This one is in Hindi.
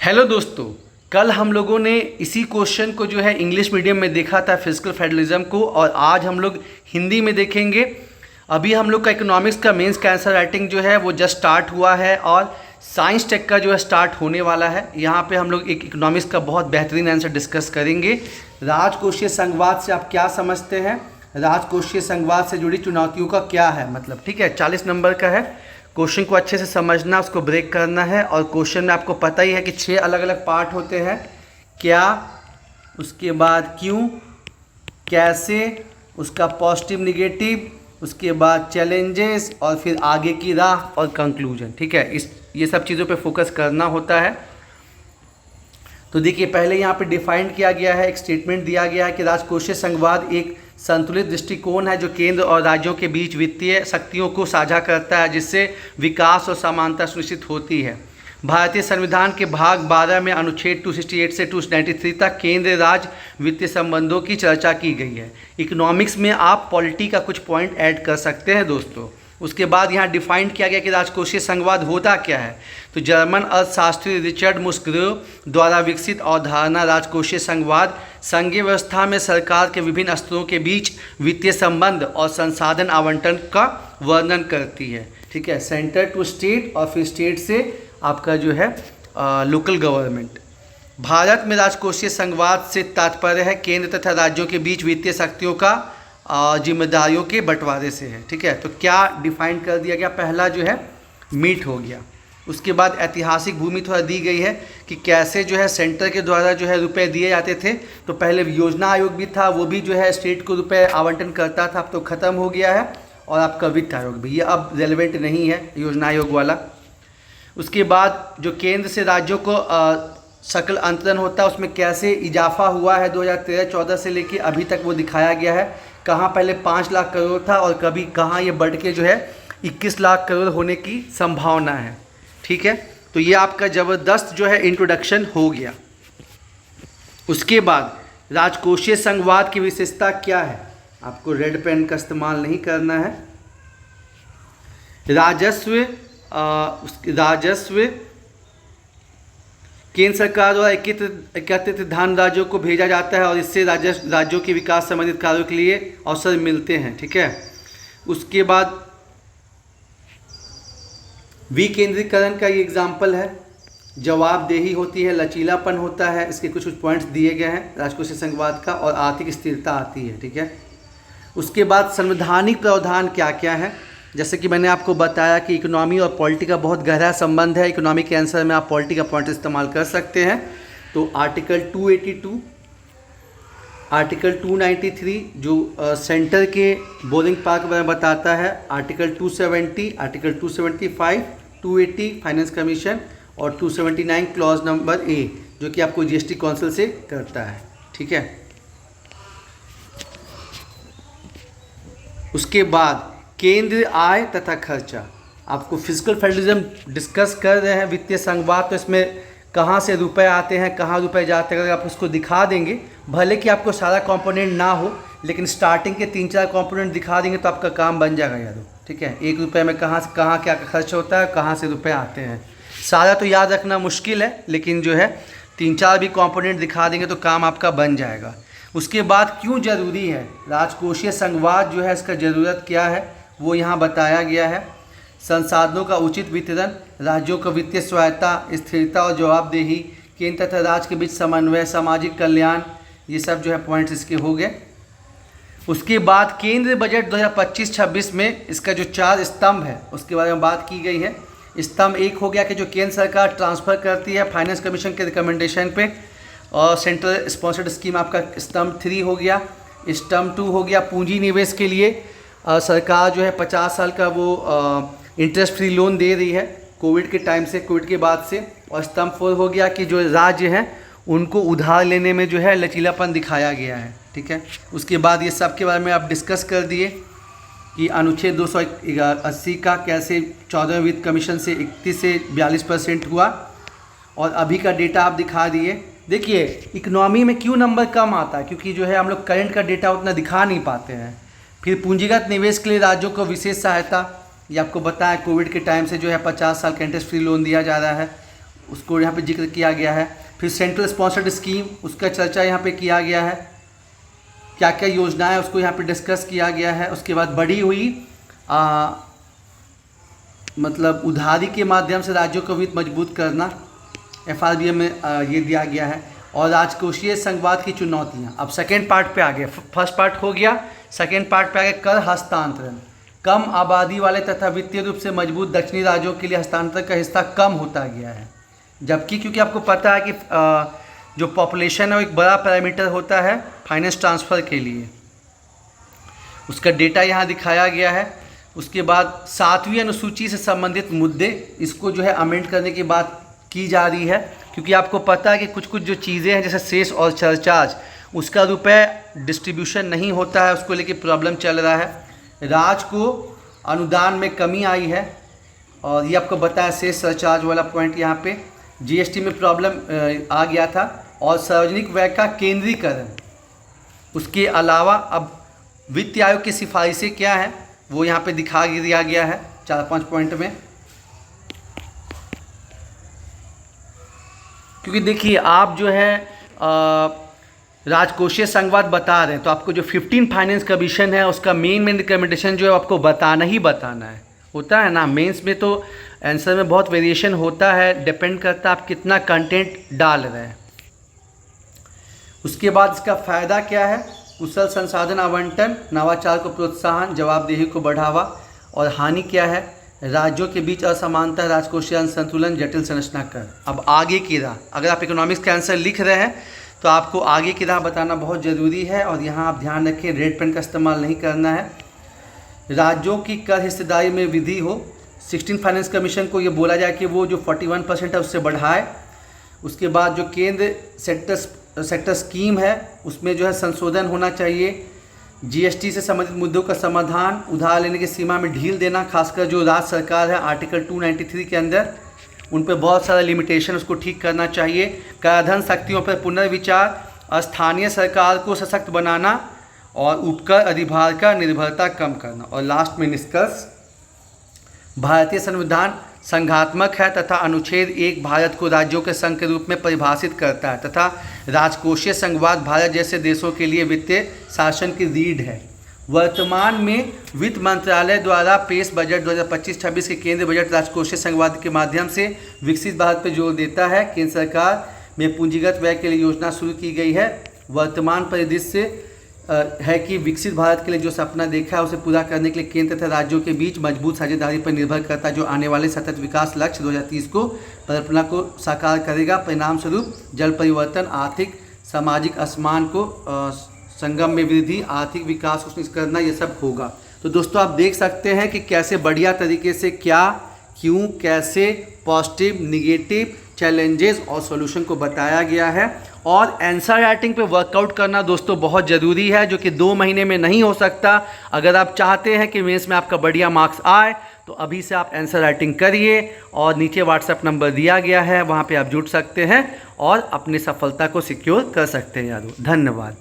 हेलो दोस्तों, कल हम लोगों ने इसी क्वेश्चन को जो है इंग्लिश मीडियम में देखा था फिजिकल फेडरलिज्म को, और आज हम लोग हिंदी में देखेंगे। अभी हम लोग का इकोनॉमिक्स का मेंस का आंसर राइटिंग जो है वो जस्ट स्टार्ट हुआ है और साइंस टेक का जो है स्टार्ट होने वाला है। यहाँ पे हम लोग एक इकोनॉमिक्स का बहुत बेहतरीन आंसर डिस्कस करेंगे। राजकोषीय संघवाद से आप क्या समझते हैं, राजकोषीय संघवाद से जुड़ी चुनौतियों का क्या है मतलब, ठीक है। 40 नंबर का है। क्वेश्चन को अच्छे से समझना, उसको ब्रेक करना है। और क्वेश्चन में आपको पता ही है कि 6 अलग अलग पार्ट होते हैं। क्या, उसके बाद क्यों, कैसे, उसका पॉजिटिव निगेटिव, उसके बाद चैलेंजेस, और फिर आगे की राह और कंक्लूजन, ठीक है। ये सब चीज़ों पे फोकस करना होता है। तो देखिए, पहले यहाँ पे डिफाइंड किया गया है, एक स्टेटमेंट दिया गया है कि राजकोषीय संघवाद एक संतुलित दृष्टिकोण है जो केंद्र और राज्यों के बीच वित्तीय शक्तियों को साझा करता है, जिससे विकास और समानता सुनिश्चित होती है। भारतीय संविधान के भाग 12 में अनुच्छेद 268 से 293 तक केंद्र राज्य वित्तीय संबंधों की चर्चा की गई है। इकोनॉमिक्स में आप पॉलिटी का कुछ पॉइंट ऐड कर सकते हैं दोस्तों। उसके बाद यहाँ डिफाइन किया गया कि राजकोषीय संघवाद होता क्या है। तो जर्मन अर्थशास्त्री रिचर्ड मुस्ग्रोव द्वारा विकसित अवधारणा राजकोषीय संघवाद संघीय व्यवस्था में सरकार के विभिन्न स्तरों के बीच वित्तीय संबंध और संसाधन आवंटन का वर्णन करती है, ठीक है। सेंटर टू स्टेट और फिर स्टेट से आपका जो है लोकल गवर्नमेंट। भारत में राजकोषीय संघवाद से तात्पर्य है केंद्र तथा राज्यों के बीच वित्तीय शक्तियों का जिम्मेदारियों के बंटवारे से है, ठीक है। तो क्या डिफाइन कर दिया गया, पहला जो है मीट हो गया। उसके बाद ऐतिहासिक भूमि थोड़ा दी गई है कि कैसे जो है सेंटर के द्वारा जो है रुपए दिए जाते थे। तो पहले योजना आयोग भी था, वो भी जो है स्टेट को रुपए आवंटन करता था, अब तो ख़त्म हो गया है। और आपका वित्त आयोग भी, ये अब रेलेवेंट नहीं है योजना आयोग वाला। उसके बाद जो केंद्र से राज्यों को सकल अंतरण होता है, उसमें कैसे इजाफा हुआ है 2013-14 से लेके अभी तक वो दिखाया गया है। कहाँ पहले 5 लाख करोड़ था और कभी कहाँ ये बढ़ के जो है 21 लाख करोड़ होने की संभावना है, ठीक है। तो ये आपका ज़बरदस्त जो है इंट्रोडक्शन हो गया। उसके बाद राजकोषीय संघवाद की विशेषता क्या है, आपको रेड पेन का इस्तेमाल नहीं करना है। राजस्व केंद्र सरकार द्वारा एकत्रित धन राज्यों को भेजा जाता है और इससे राज्यों के विकास संबंधित कार्यों के लिए अवसर मिलते हैं, ठीक है। उसके बाद विकेंद्रीकरण का ये एग्जाम्पल है, जवाबदेही होती है, लचीलापन होता है, इसके कुछ पॉइंट्स दिए गए हैं राजकोषीय संघवाद का, और आर्थिक स्थिरता आती है, ठीक है। उसके बाद संवैधानिक प्रावधान क्या क्या है, जैसे कि मैंने आपको बताया कि इकोनॉमी और पॉलिटी का बहुत गहरा संबंध है। इकोनॉमी के आंसर में आप पॉलिटी का पॉइंट इस्तेमाल कर सकते हैं। तो आर्टिकल 282, आर्टिकल 293 जो सेंटर के बोरिंग पार्क में बताता है, आर्टिकल 270, आर्टिकल 275, 280 फाइनेंस कमीशन, और 279 क्लॉज नंबर ए जो कि आपको जीएसटी काउंसिल से करता है, ठीक है। उसके बाद केंद्र आय तथा खर्चा, आपको फिजिकल फेडरलिज्म डिस्कस कर रहे हैं वित्तीय संघवाद, तो इसमें कहाँ से रुपए आते हैं, कहाँ रुपए जाते हैं, अगर आप उसको दिखा देंगे, भले कि आपको सारा कंपोनेंट ना हो, लेकिन स्टार्टिंग के 3-4 कंपोनेंट दिखा देंगे तो आपका काम बन जाएगा यादव, ठीक है। 1 रुपये में कहाँ से कहाँ क्या खर्च होता है, कहाँ से रुपए आते हैं, सारा तो याद रखना मुश्किल है, लेकिन जो है 3-4 भी कंपोनेंट दिखा देंगे तो काम आपका बन जाएगा। उसके बाद क्यों ज़रूरी है राजकोषीय संघवाद जो है, इसका ज़रूरत क्या है वो यहाँ बताया गया है। संसाधनों का उचित वितरण, राज्यों को वित्तीय स्वायत्ता, स्थिरता और जवाबदेही, केंद्र तथा राज्य के बीच समन्वय, सामाजिक कल्याण, ये सब जो है पॉइंट्स इसके हो गए। उसके बाद केंद्र बजट 2025-26 में इसका जो 4 स्तंभ है उसके बारे में बात की गई है। स्तंभ 1 हो गया कि जो केंद्र सरकार ट्रांसफ़र करती है फाइनेंस कमीशन के रिकमेंडेशन पे, और सेंट्रल स्पॉन्सर्ड स्कीम आपका स्तंभ 3 हो गया। स्तंभ 2 हो गया पूंजी निवेश के लिए सरकार जो है 50 साल का वो इंटरेस्ट फ्री लोन दे रही है कोविड के टाइम से, कोविड के बाद से। और स्तंभ 4 हो गया कि जो राज्य हैं उनको उधार लेने में जो है लचीलापन दिखाया गया है, ठीक है। उसके बाद ये सब के बारे में आप डिस्कस कर दिए कि अनुच्छेद 280 का कैसे 14वें वित्त कमीशन से 31 से 42% हुआ, और अभी का डेटा आप दिखा दिए। देखिए इकोनॉमी में क्यों नंबर कम आता है, क्योंकि जो है हम लोग करंट का डेटा उतना दिखा नहीं पाते हैं। फिर पूंजीगत निवेश के लिए राज्यों को विशेष सहायता, ये आपको बताया कोविड के टाइम से जो है 50 साल का इंटरेस्ट फ्री लोन दिया जा रहा है। उसको यहाँ पे जिक्र किया गया है। फिर सेंट्रल स्पॉन्सर्ड स्कीम, उसका चर्चा यहाँ पे किया गया है, क्या क्या योजनाएं उसको यहाँ पे डिस्कस किया गया है। उसके बाद बढ़ी हुई मतलब उधारी के माध्यम से राज्यों को वित्त मजबूत करना, FRBM में ये दिया गया है। और राजकोषीय संघवाद की चुनौतियाँ। अब सेकेंड पार्ट पे आ गया, फर्स्ट पार्ट हो गया, सेकेंड पार्ट पे आ गया कर हस्तांतरण। कम आबादी वाले तथा वित्तीय रूप से मजबूत दक्षिणी राज्यों के लिए हस्तांतरण का हिस्सा कम होता गया है, जबकि क्योंकि आपको पता है कि जो पॉपुलेशन है वो एक बड़ा पैरामीटर होता है फाइनेंस ट्रांसफ़र के लिए, उसका डेटा यहाँ दिखाया गया है। उसके बाद 7वीं अनुसूची से संबंधित मुद्दे, इसको जो है अमेंड करने की बात की जा रही है, क्योंकि आपको पता है कि कुछ कुछ जो चीज़ें हैं जैसे सेस और सरचार्ज, उसका रुपए डिस्ट्रीब्यूशन नहीं होता है, उसको लेके प्रॉब्लम चल रहा है। राज्य को अनुदान में कमी आई है, और ये आपको बताया सेस सरचार्ज वाला पॉइंट यहाँ पे GST में प्रॉब्लम आ गया था। और सार्वजनिक व्यय का केंद्रीकरण, उसके अलावा अब वित्त आयोग की सिफारिशें क्या हैं वो यहाँ पे दिखा दिया गया है 4-5 पॉइंट में। क्योंकि देखिए आप जो है राजकोषीय संघवाद बता रहे हैं, तो आपको जो 15 फाइनेंस कमीशन है उसका मेन रिकमेंडेशन जो है आपको बताना ही बताना है, होता है ना। मेंस में तो आंसर में बहुत वेरिएशन होता है, डिपेंड करता है आप कितना कंटेंट डाल रहे हैं। उसके बाद इसका फ़ायदा क्या है, कुशल संसाधन आवंटन, नवाचार को प्रोत्साहन, जवाबदेही को बढ़ावा। और हानि क्या है, राज्यों के बीच असमानता, राजकोषीय असंतुलन, जटिल संरचना कर। अब आगे की राह, अगर आप इकोनॉमिक्स के आंसर लिख रहे हैं तो आपको आगे की राह बताना बहुत ज़रूरी है। और यहाँ आप ध्यान रखें, रेड पेन का इस्तेमाल नहीं करना है। राज्यों की कर हिस्सेदारी में वृद्धि हो, 16 फाइनेंस कमीशन को ये बोला जाए कि वो जो 41% है उससे बढ़ाए। उसके बाद जो केंद्र सेक्टर स्कीम है उसमें जो है संशोधन होना चाहिए। GST से संबंधित मुद्दों का समाधान, उधार लेने की सीमा में ढील देना, खासकर जो राज्य सरकार है आर्टिकल 293 के अंदर, उन पर बहुत सारा लिमिटेशन, उसको ठीक करना चाहिए। कराधान शक्तियों पर पुनर्विचार, स्थानीय सरकार को सशक्त बनाना और उपकर अधिभार का निर्भरता कम करना। और लास्ट में निष्कर्ष, भारतीय संविधान संघात्मक है तथा अनुच्छेद 1 भारत को राज्यों के संघ के रूप में परिभाषित करता है तथा राजकोषीय संघवाद भारत जैसे देशों के लिए वित्तीय शासन की रीढ़ है। वर्तमान में वित्त मंत्रालय द्वारा पेश बजट 2025-26 के केंद्रीय बजट राजकोषीय संघवाद के माध्यम से विकसित भारत पर जोर देता है। केंद्र सरकार में पूंजीगत व्यय के लिए योजना शुरू की गई है। वर्तमान परिदृश्य है कि विकसित भारत के लिए जो सपना देखा है उसे पूरा करने के लिए केंद्र तथा राज्यों के बीच मजबूत साझेदारी पर निर्भर करता है, जो आने वाले सतत विकास लक्ष्य 2030 को परिकल्पना को साकार करेगा। परिणाम स्वरूप जल परिवर्तन, आर्थिक सामाजिक असमान को संगम में वृद्धि, आर्थिक विकास को करना, ये सब होगा। तो दोस्तों आप देख सकते हैं कि कैसे बढ़िया तरीके से क्या, क्यों, कैसे, पॉजिटिव, निगेटिव, चैलेंजेस और सॉल्यूशन को बताया गया है। और आंसर राइटिंग पे वर्कआउट करना दोस्तों बहुत ज़रूरी है, जो कि 2 महीने में नहीं हो सकता। अगर आप चाहते हैं कि मेंस में आपका बढ़िया मार्क्स आए तो अभी से आप आंसर राइटिंग करिए। और नीचे व्हाट्सएप नंबर दिया गया है, वहाँ पे आप जुड़ सकते हैं और अपनी सफलता को सिक्योर कर सकते हैं यारों। धन्यवाद।